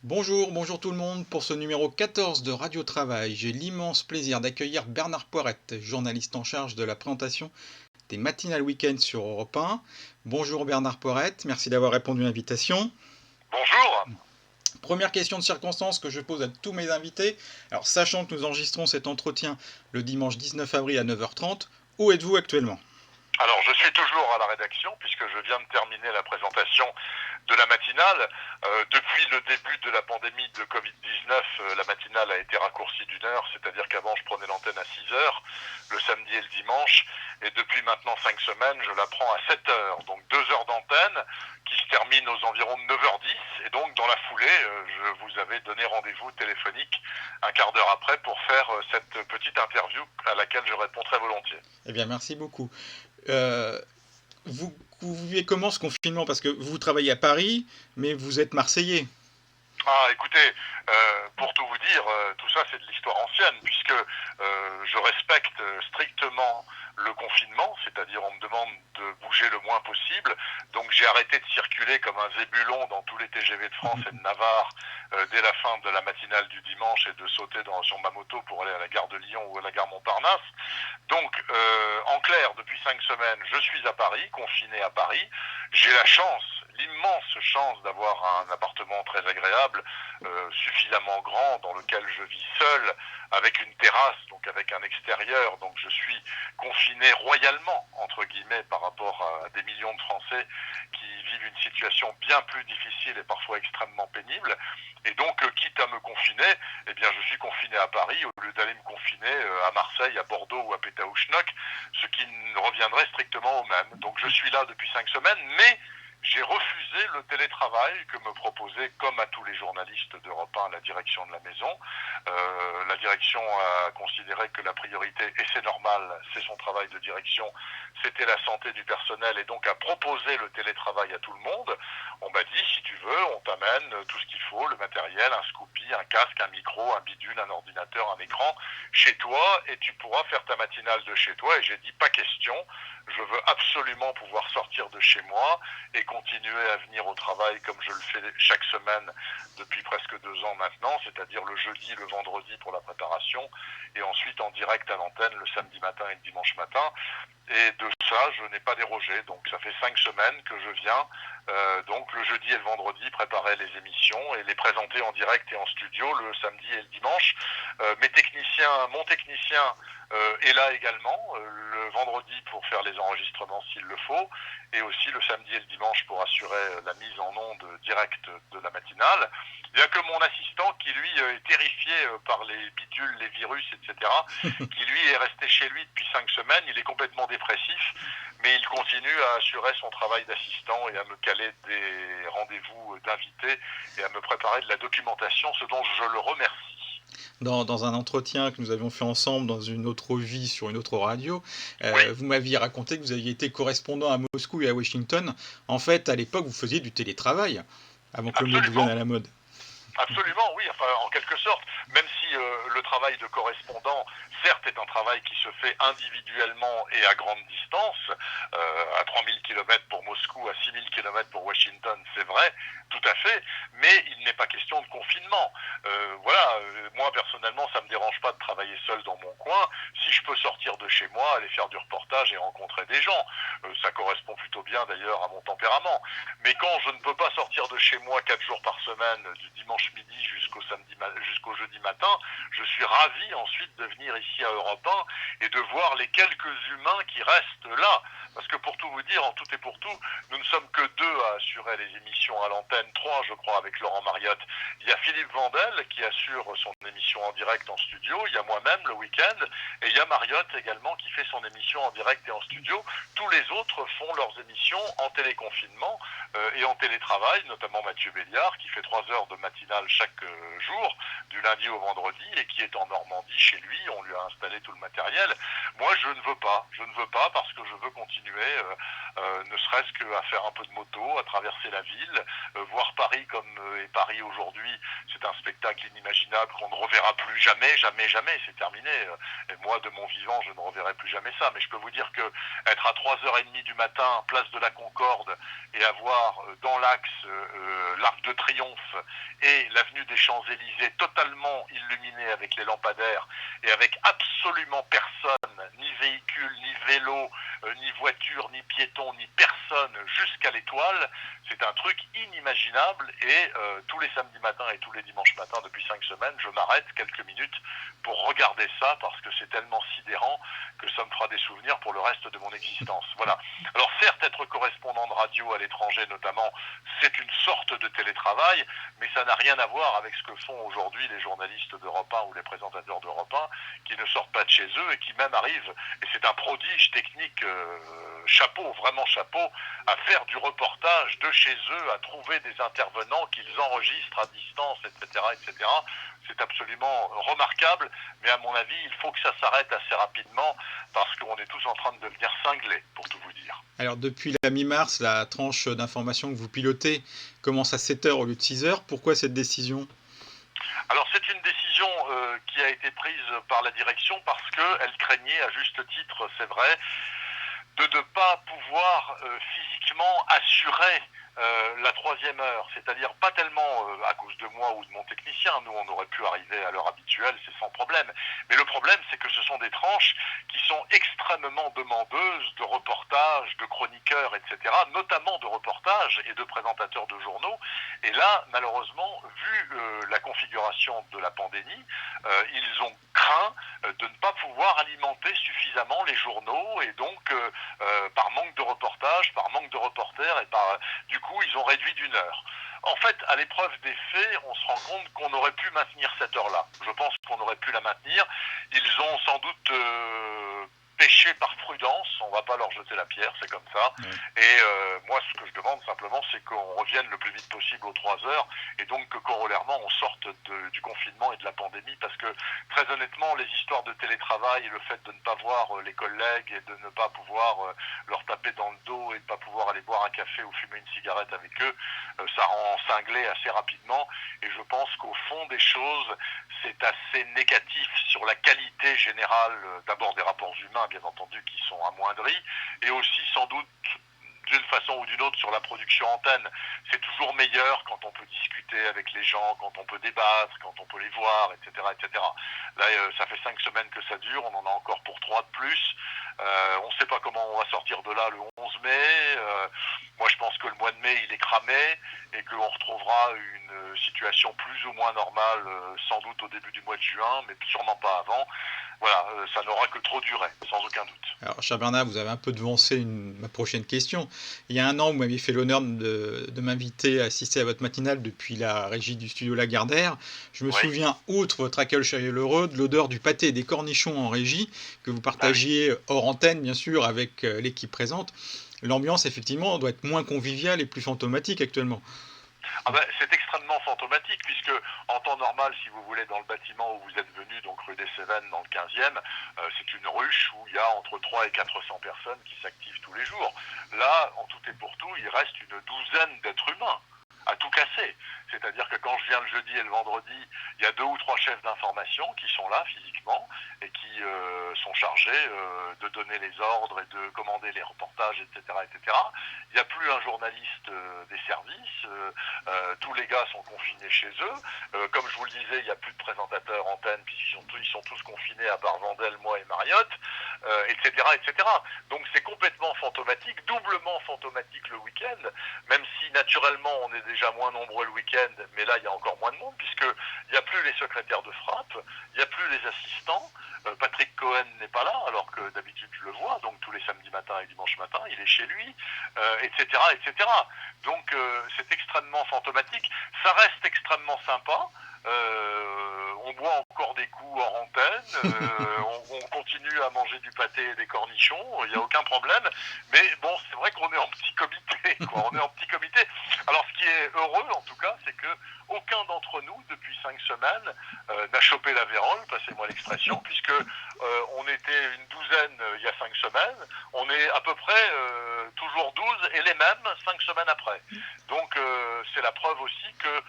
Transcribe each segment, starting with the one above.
Bonjour tout le monde. Pour ce numéro 14 de Radio Travail, j'ai l'immense plaisir d'accueillir Bernard Poirette, journaliste en charge de la présentation des matinales week-end sur Europe 1. Bonjour Bernard Poirette, merci d'avoir répondu à l'invitation. Bonjour. Première question de circonstance que je pose à tous mes invités. Alors, sachant que nous enregistrons cet entretien le dimanche 19 avril à 9h30, où êtes-vous actuellement? Alors, je suis toujours à la rédaction puisque je viens de terminer la présentation de la matinale. Depuis le début de la pandémie de Covid-19, la matinale a été raccourcie d'une heure, c'est-à-dire qu'avant je prenais l'antenne à 6 heures, le samedi et le dimanche, et depuis maintenant 5 semaines, je la prends à 7 heures. Donc 2 heures d'antenne qui se terminent aux environs de 9h10, et donc dans la foulée, je vous avais donné rendez-vous téléphonique un quart d'heure après pour faire cette petite interview à laquelle je réponds très volontiers. Eh bien, merci beaucoup. Euh, vous vivez comment ce confinement? Parce que vous travaillez à Paris, mais vous êtes Marseillais. Ah, écoutez, pour tout vous dire, tout ça c'est de l'histoire ancienne, puisque je respecte strictement le confinement, c'est-à-dire on me demande de bouger le moins possible, donc j'ai arrêté de circuler comme un zébulon dans tous les TGV de France et de Navarre dès la fin de la matinale du dimanche et de sauter sur ma moto pour aller à la gare de Lyon ou à la gare Montparnasse. Donc, en clair, depuis 5 semaines, je suis à Paris, confiné à Paris. J'ai la chance, l'immense chance d'avoir un appartement très agréable, suffisamment grand, dans lequel je vis seul, avec une terrasse, donc avec un extérieur. Donc je suis confiné royalement, entre guillemets, par rapport à des millions de Français qui vivent une situation bien plus difficile et parfois extrêmement pénible. Et donc, quitte à me confiner, eh bien, je suis confiné à Paris au lieu d'aller me confiner à Marseille, à Bordeaux ou à Pétaouchnok, ce qui reviendrait strictement au même. Donc, je suis là depuis 5 semaines, mais j'ai refusé le télétravail que me proposait, comme à tous les journalistes d'Europe 1, la direction de la maison. La direction a considéré que la priorité, et c'est normal, c'est son travail de direction, c'était la santé du personnel, et donc a proposé le télétravail à tout le monde. On m'a dit, si tu veux, on t'amène tout ce qu'il faut, le matériel, un Scoopy, un casque, un micro, un bidule, un ordinateur, un écran, chez toi, et tu pourras faire ta matinale de chez toi. Et j'ai dit, pas question, je veux absolument pouvoir sortir de chez moi et continuer à venir au travail comme je le fais chaque semaine depuis presque 2 ans maintenant, c'est-à-dire le jeudi, le vendredi pour la préparation, et ensuite en direct à l'antenne le samedi matin et le dimanche matin. Et de ça, je n'ai pas dérogé. Donc ça fait 5 semaines que je viens, donc le jeudi et le vendredi, préparer les émissions et les présenter en direct et en studio le samedi et le dimanche. Mon technicien est là également, le vendredi pour faire les enregistrements s'il le faut, et aussi le samedi et le dimanche pour assurer la mise en onde directe de la matinale. Il n'y a que mon assistant qui lui est terrifié par les bidules, les virus, etc., qui lui est resté chez lui depuis 5 semaines. Il est complètement dépressif, mais il continue à assurer son travail d'assistant et à me caler des rendez-vous d'invités et à me préparer de la documentation, ce dont je le remercie. Dans un entretien que nous avions fait ensemble dans une autre vie sur une autre radio, Oui, vous m'aviez raconté que vous aviez été correspondant à Moscou et à Washington. En fait, à l'époque, vous faisiez du télétravail, avant que le mot devienne absolument. à la mode. Absolument, oui, enfin, en quelque sorte, même si le travail de correspondant, certes, est un travail qui se fait individuellement et à grande distance, à 3000 km pour Moscou, à 6000 km pour Washington, c'est vrai, tout à fait, mais il n'est pas question de confinement. Voilà, moi personnellement, ça me dérange pas de travailler seul dans mon coin. Si je peux sortir de chez moi, aller faire du reportage et rencontrer des gens, ça correspond plutôt bien d'ailleurs à mon tempérament. Mais quand je ne peux pas sortir de chez moi 4 jours par semaine, du dimanche midi jusqu'au jeudi matin, je suis ravi ensuite de venir ici à Europe 1 et de voir les quelques humains qui restent là. Parce que pour tout vous dire, en tout et pour tout, nous ne sommes que 2 à assurer les émissions à l'antenne, 3 je crois avec Laurent Mariotte. Il y a Philippe Vandel qui assure son émission en direct en studio, il y a moi-même le week-end, et il y a Mariotte également qui fait son émission en direct et en studio. Tous les autres font leurs émissions en téléconfinement et en télétravail, notamment Mathieu Béliard, qui fait 3 heures de matinale chaque jour, du lundi au vendredi, et qui est en Normandie chez lui. On lui a installé tout le matériel. Moi, je ne veux pas. Je ne veux pas parce que je veux continuer, ne serait-ce qu'à faire un peu de moto, à traverser la ville, voir Paris comme est Paris aujourd'hui, c'est un spectacle inimaginable qu'on ne reverra plus jamais, jamais, jamais, c'est terminé. Et moi, de mon vivant, je ne reverrai plus jamais ça. Mais je peux vous dire que être à 3h30 du matin, place de la Concorde, et avoir dans l'axe l'Arc de Triomphe et l'avenue des Champs-Élysées totalement illuminée avec les lampadaires et avec absolument personne, ni véhicule, ni vélo, ni voiture, ni piéton, ni personne jusqu'à l'étoile, c'est un truc inimaginable. Et tous les samedis matins et tous les dimanches matins depuis 5 semaines, je m'arrête quelques minutes pour regarder ça parce que c'est tellement sidérant que ça me fera des souvenirs pour le reste de mon existence. Voilà. Alors certes, être correspondant de radio à l'étranger notamment, c'est une sorte de télétravail, mais ça n'a rien à voir avec ce que font aujourd'hui les journalistes d'Europe 1 ou les présentateurs d'Europe 1 qui ne sortent pas de chez eux et qui même arrivent, et c'est un prodige technique, chapeau, vraiment chapeau, à faire du reportage de chez eux, à trouver des intervenants qu'ils enregistrent à distance, etc., etc. C'est absolument remarquable, mais à mon avis, il faut que ça s'arrête assez rapidement parce qu'on est tous en train de devenir cinglés, pour tout vous dire. Alors depuis la mi-mars, la tranche d'information que vous pilotez commence à 7h au lieu de 6h. Pourquoi cette décision ? Alors c'est une décision qui a été prise par la direction parce qu'elle craignait, à juste titre, c'est vrai, de ne pas pouvoir physiquement assurer la 3e heure, c'est-à-dire pas tellement à cause de moi ou de mon technicien, nous on aurait pu arriver à l'heure habituelle, c'est sans problème, mais le problème c'est que ce sont des tranches qui sont extrêmement demandeuses de reportages, de chroniqueurs, etc., notamment de reportages et de présentateurs de journaux, et là malheureusement, vu la configuration de la pandémie, ils ont craint de ne pas pouvoir alimenter suffisamment les journaux, et donc par manque de reportages, par manque de reporters, et du coup ils ont réduit d'1 heure. En fait, à l'épreuve des faits, on se rend compte qu'on aurait pu maintenir cette heure-là. Je pense qu'on aurait pu la maintenir. Ils ont sans doute péché par prudence, on ne va pas leur jeter la pierre, c'est comme ça. Et moi, ce que je demande simplement, c'est qu'on revienne le plus vite possible aux 3 heures, et donc que corollairement, on sorte du confinement et de la pandémie, parce que très honnêtement, les histoires de télétravail et le fait de ne pas voir les collègues et de ne pas pouvoir leur taper dans le dos et de ne pas pouvoir aller boire un café ou fumer une cigarette avec eux, ça rend cinglé assez rapidement. Et je pense qu'au fond des choses, c'est assez négatif sur la qualité générale, d'abord des rapports humains, bien entendu, qui sont amoindris, et aussi sans doute d'une façon ou d'une autre sur la production antenne. C'est toujours meilleur quand on peut discuter avec les gens, quand on peut débattre, quand on peut les voir, etc., etc. Là, ça fait 5 semaines que ça dure, on en a encore pour 3 de plus. On ne sait pas comment on va sortir de là le 11 mai. Moi, je pense que le mois de mai, il est cramé et qu'on retrouvera une situation plus ou moins normale, sans doute au début du mois de juin, mais sûrement pas avant. Voilà, ça n'aura que trop duré, sans aucun doute. Alors, cher Bernard, vous avez un peu devancé ma prochaine question. Il y a 1 an, vous m'aviez fait l'honneur de m'inviter à assister à votre matinale depuis la régie du studio Lagardère. Je me souviens, outre votre accueil chaleureux, de l'odeur du pâté et des cornichons en régie, que vous partagiez hors antenne, bien sûr, avec l'équipe présente. L'ambiance, effectivement, doit être moins conviviale et plus fantomatique actuellement. C'est extrêmement fantomatique, puisque en temps normal, si vous voulez, dans le bâtiment où vous êtes venu, donc rue des Cévennes, dans le 15e, c'est une ruche où il y a entre 300 et 400 personnes qui s'activent tous les jours. Là, en tout et pour tout, il reste une douzaine d'êtres humains à tout casser. C'est-à-dire que quand je viens le jeudi et le vendredi, il y a 2 ou 3 chefs d'information qui sont là physiquement et qui sont chargés de donner les ordres et de commander les reportages, etc., etc. Il n'y a plus un journaliste des services, tous les gars sont confinés chez eux. Comme je vous le disais, il n'y a plus de présentateurs antenne, puisqu'ils sont tous confinés à part Vandel, moi et Mariotte, etc., etc. Donc c'est complètement fantomatique, doublement fantomatique le week-end, même si naturellement on est déjà moins nombreux le week-end, mais là il y a encore moins de monde, puisqu'il n'y a plus les secrétaires de frappe, il n'y a plus les assistants. Patrick Cohen n'est pas là, alors que d'habitude je le vois, donc tous les samedis matins et dimanches matins, il est chez lui, etc., etc. Donc c'est extrêmement fantomatique. Ça reste extrêmement sympa. On boit encore des coups en antenne, on continue à manger du pâté et des cornichons, il n'y a aucun problème, mais bon, c'est vrai qu'on est en petit comité, quoi. On est en petit comité. Alors ce qui est heureux en tout cas, c'est que aucun d'entre nous, depuis 5 semaines, n'a chopé la vérole, passez-moi l'expression, puisque on était une douzaine il y a 5 semaines, on est à peu près toujours 12 et les mêmes 5 semaines après. Donc c'est la preuve aussi que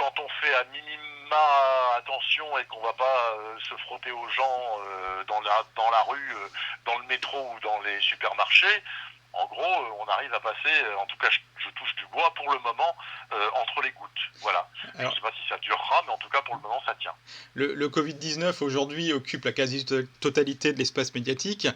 quand on fait à minima attention et qu'on va pas se frotter aux gens dans la rue, dans le métro ou dans les supermarchés, en gros, on arrive à passer, en tout cas je touche du bois pour le moment, entre les gouttes. Voilà. Je ne sais pas si ça durera, mais en tout cas pour le moment ça tient. Le Covid-19 aujourd'hui occupe la quasi-totalité de l'espace médiatique,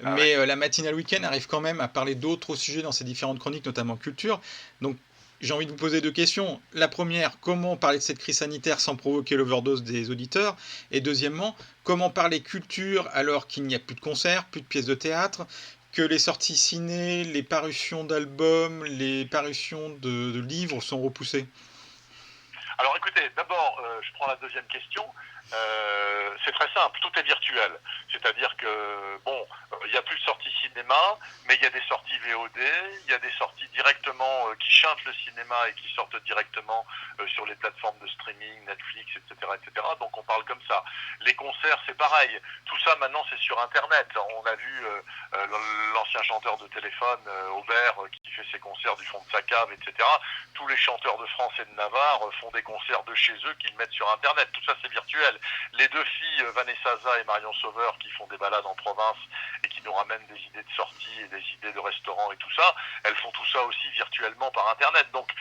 Ah mais ouais. la matinale week-end arrive quand même à parler d'autres sujets dans ses différentes chroniques, notamment culture. Donc j'ai envie de vous poser deux questions. La première, comment parler de cette crise sanitaire sans provoquer l'overdose des auditeurs? Et deuxièmement, comment parler culture alors qu'il n'y a plus de concerts, plus de pièces de théâtre, que les sorties ciné, les parutions d'albums, les parutions de livres sont repoussées? Alors écoutez, d'abord, je prends la deuxième question. C'est très simple, tout est virtuel. C'est-à-dire que, bon, il n'y a plus de sorties cinéma, mais il y a des sorties VOD, il y a des sorties directement qui chantent le cinéma et qui sortent directement sur les plateformes de streaming, Netflix, etc., etc. Donc on parle comme ça. Les concerts, c'est pareil. Tout ça maintenant, c'est sur Internet. On a vu l'ancien chanteur de téléphone, Aubert, qui fait ses concerts du fond de sa cave, etc. Tous les chanteurs de France et de Navarre font des concerts de chez eux qu'ils mettent sur Internet. Tout ça, c'est virtuel. Les deux filles, Vanessa Za et Marion Sauveur, qui font des balades en province et qui nous ramènent des idées de sortie et des idées de restaurants et tout ça, elles font tout ça aussi virtuellement par Internet. Donc,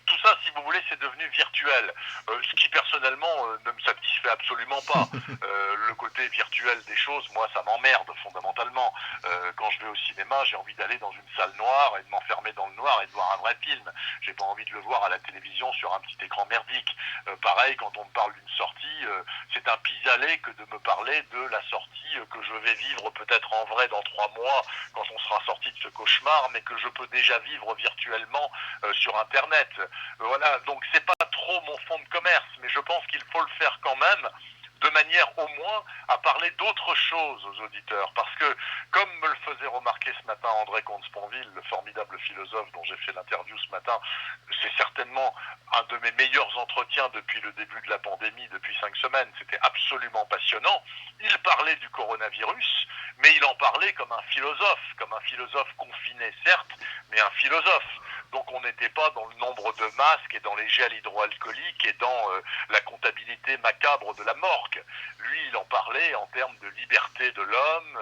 tout ça, si vous voulez, c'est devenu virtuel. Ce qui, personnellement, ne me satisfait absolument pas. Le côté virtuel des choses, moi, ça m'emmerde, fondamentalement. Quand je vais au cinéma, j'ai envie d'aller dans une salle noire et de m'enfermer dans le noir et de voir un vrai film. J'ai pas envie de le voir à la télévision sur un petit écran merdique. Pareil, quand on me parle d'une sortie, c'est un pis-aller que de me parler de la sortie que je vais vivre peut-être en vrai dans 3 mois, quand on sera sorti de ce cauchemar, mais que je peux déjà vivre virtuellement sur Internet. Voilà, donc c'est pas trop mon fonds de commerce, mais je pense qu'il faut le faire quand même, de manière au moins à parler d'autres choses aux auditeurs. Parce que, comme me le faisait remarquer ce matin André Comte-Sponville, le formidable philosophe dont j'ai fait l'interview ce matin, c'est certainement un de mes meilleurs entretiens depuis le début de la pandémie, depuis 5 semaines. C'était absolument passionnant. Il parlait du coronavirus, mais il en parlait comme un philosophe confiné certes, mais un philosophe. Donc on n'était pas dans le nombre de masques et dans les gels hydroalcooliques et dans la comptabilité macabre de la morgue. Lui, il en parlait en termes de liberté de l'homme,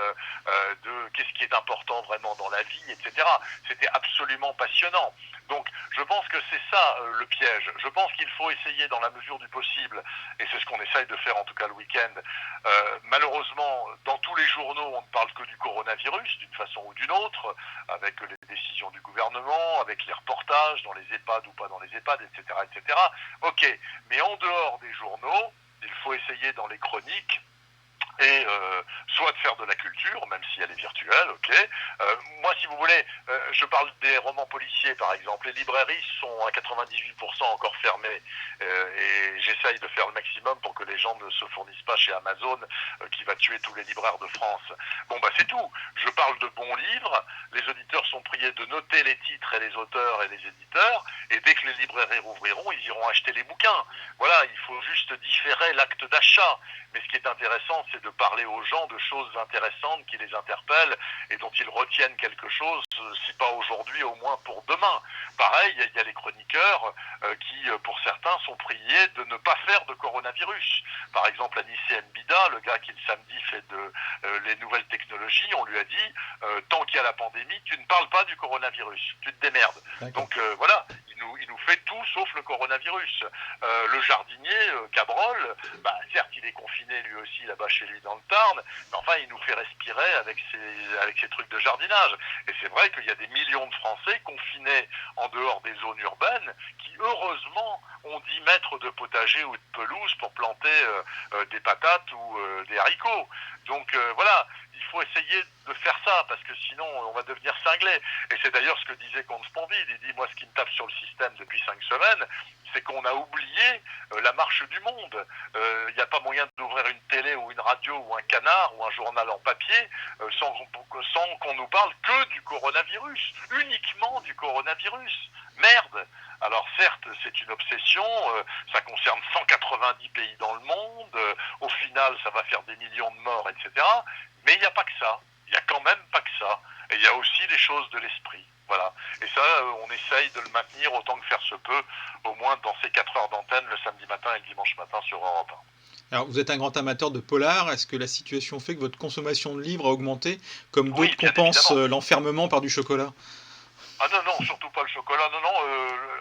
de qu'est-ce qui est important vraiment dans la vie, etc. C'était absolument passionnant. Donc je pense que c'est ça le piège. Je pense qu'il faut essayer dans la mesure du possible, et c'est ce qu'on essaye de faire en tout cas le week-end. Malheureusement, dans tous les journaux, on ne parle que du coronavirus d'une façon ou d'une autre, avec les décisions du gouvernement, avec les reportages dans les EHPAD ou pas dans les EHPAD, etc., etc. Ok, mais en dehors des journaux, il faut essayer dans les chroniques et soit de faire de la culture, même si elle est virtuelle, ok. Moi, si vous voulez, je parle des romans policiers, par exemple. Les librairies sont à 98% encore fermées, et j'essaye de faire le maximum pour que les gens ne se fournissent pas chez Amazon, qui va tuer tous les libraires de France. Bon, bah c'est tout. Je parle de bons livres. Les auditeurs sont priés de noter les titres et les auteurs et les éditeurs, et dès que les librairies rouvriront, ils iront acheter les bouquins. Voilà, il faut juste différer l'acte d'achat. Mais ce qui est intéressant, c'est de parler aux gens de choses intéressantes qui les interpellent et dont ils retiennent quelque chose, si pas aujourd'hui, au moins pour demain. Pareil, il y a les chroniqueurs qui, pour certains, sont priés de ne pas faire de coronavirus. Par exemple, Anissé Mbida, le gars qui le samedi fait les nouvelles technologies, on lui a dit, tant qu'il y a la pandémie, tu ne parles pas du coronavirus, tu te démerdes. Donc voilà, il nous fait tout sauf le coronavirus. Le jardinier, Cabrol, bah, certes, il est confiné lui aussi là-bas chez lui dans le Tarn, mais enfin, il nous fait respirer avec ses trucs de jardinage. Et c'est vrai qu'il y a des millions de Français confinés en dehors des zones urbaines qui, heureusement, ont 10 mètres de potager ou de pelouse pour planter des patates ou des haricots. Donc voilà, il faut essayer de faire ça, parce que sinon on va devenir cinglé. Et c'est d'ailleurs ce que disait Comte-Sponville. Il dit, moi, ce qui me tape sur le système depuis 5 semaines, c'est qu'on a oublié la marche du monde. Il n'y a pas moyen d'ouvrir une télé ou une radio ou un canard ou un journal en papier sans qu'on nous parle que du coronavirus, uniquement du coronavirus. Merde! Alors certes, c'est une obsession, ça concerne 190 pays dans le monde, au final ça va faire des millions de morts, etc. Mais il n'y a pas que ça, il n'y a quand même pas que ça. Et il y a aussi des choses de l'esprit. Voilà. Et ça, on essaye de le maintenir autant que faire se peut, au moins dans ces 4 heures dimanche matin sur Europe 1. Alors, vous êtes un grand amateur de polar. Est-ce que la situation fait que votre consommation de livres a augmenté, comme Oui, d'autres bien compensent évidemment. l'enfermement par du chocolat? Ah non, non, surtout pas le chocolat. Non, non,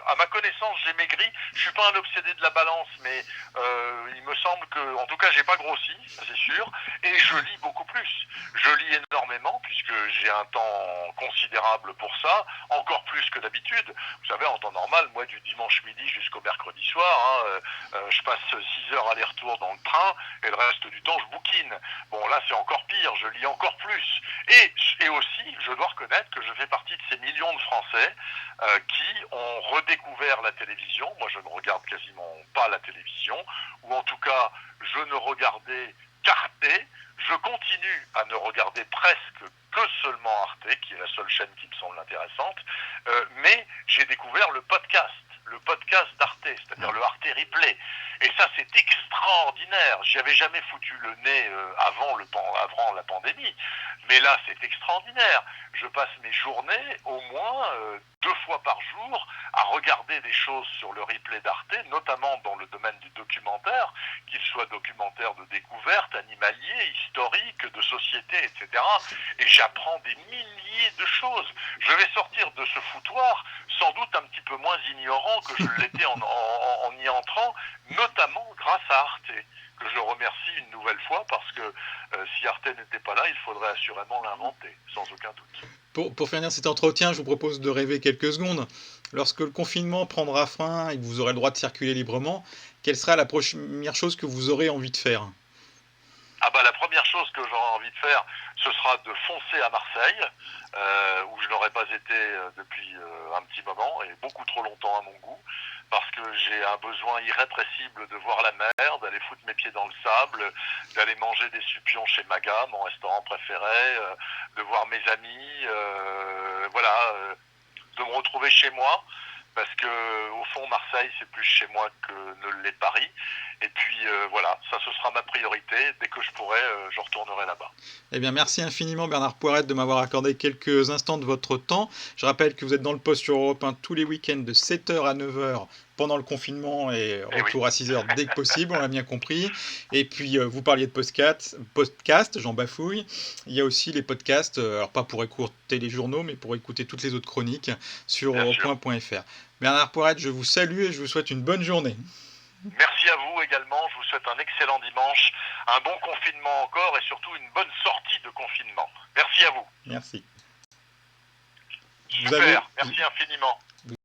à ma connaissance, j'ai maigri. Je suis pas un obsédé de la balance, mais il me semble que, en tout cas, j'ai pas grossi, ça c'est sûr. Et je lis beaucoup plus. Je lis énormément, puisque j'ai un temps considérable pour ça, encore plus que d'habitude. Vous savez, en temps normal, moi, du dimanche midi jusqu'au mercredi soir, je passe 6 heures aller-retour dans le train, et le reste du temps, je bouquine. Bon, là, c'est encore pire, je lis encore plus. Et aussi, je dois reconnaître que je fais partie de ces millions de Français qui ont redécouvert la télévision. Moi, je ne regarde quasiment pas la télévision, ou en tout cas, je ne regardais qu'Arte. Je continue à ne regarder presque que seulement Arte, qui est la seule chaîne qui me semble intéressante, mais j'ai découvert le podcast d'Arte, c'est-à-dire le Arte Replay. Et ça, c'est extraordinaire. J'y avais jamais foutu le nez avant la pandémie, mais là, c'est extraordinaire. Je passe mes journées, au moins 2 fois par jour, à regarder des choses sur le replay d'Arte, notamment dans le domaine du documentaire, qu'il soit documentaire de découverte, animalier, historique, de société, etc. Et j'apprends des milliers de choses. Je vais sortir de ce foutoir sans doute un petit peu moins ignorant que je l'étais en y entrant, notamment grâce à Arte, que je remercie une nouvelle fois, parce que si Arte n'était pas là, il faudrait assurément l'inventer, sans aucun doute. Pour finir cet entretien, je vous propose de rêver quelques secondes. Lorsque le confinement prendra fin et que vous aurez le droit de circuler librement, quelle sera la première chose que vous aurez envie de faire? Ah bah la première chose que j'aurai envie de faire, ce sera de foncer à Marseille, où je n'aurais pas été depuis un petit moment, et beaucoup trop longtemps à mon goût, parce que j'ai un besoin irrépressible de voir la mer, d'aller foutre mes pieds dans le sable, d'aller manger des supions chez Maga, mon restaurant préféré, de voir mes amis, de me retrouver chez moi, parce que au fond Marseille c'est plus chez moi que ne l'est Paris. Et puis voilà, ça ce sera ma priorité. Dès que je pourrai, je retournerai là-bas. Eh bien, merci infiniment Bernard Poirette de m'avoir accordé quelques instants de votre temps. Je rappelle que vous êtes dans le poste sur Europe 1 tous les week-ends de 7h à 9h pendant le confinement et Et oui. retour à 6h dès que possible, on l'a bien compris. Et puis, vous parliez de podcast, j'en bafouille. Il y a aussi les podcasts, alors pas pour écouter les journaux, mais pour écouter toutes les autres chroniques sur Bien sûr. europe1.fr. Bernard Poirette, je vous salue et je vous souhaite une bonne journée. Merci à vous également. Je vous souhaite un excellent dimanche, un bon confinement encore et surtout une bonne sortie de confinement. Merci à vous. Merci. Super, merci infiniment.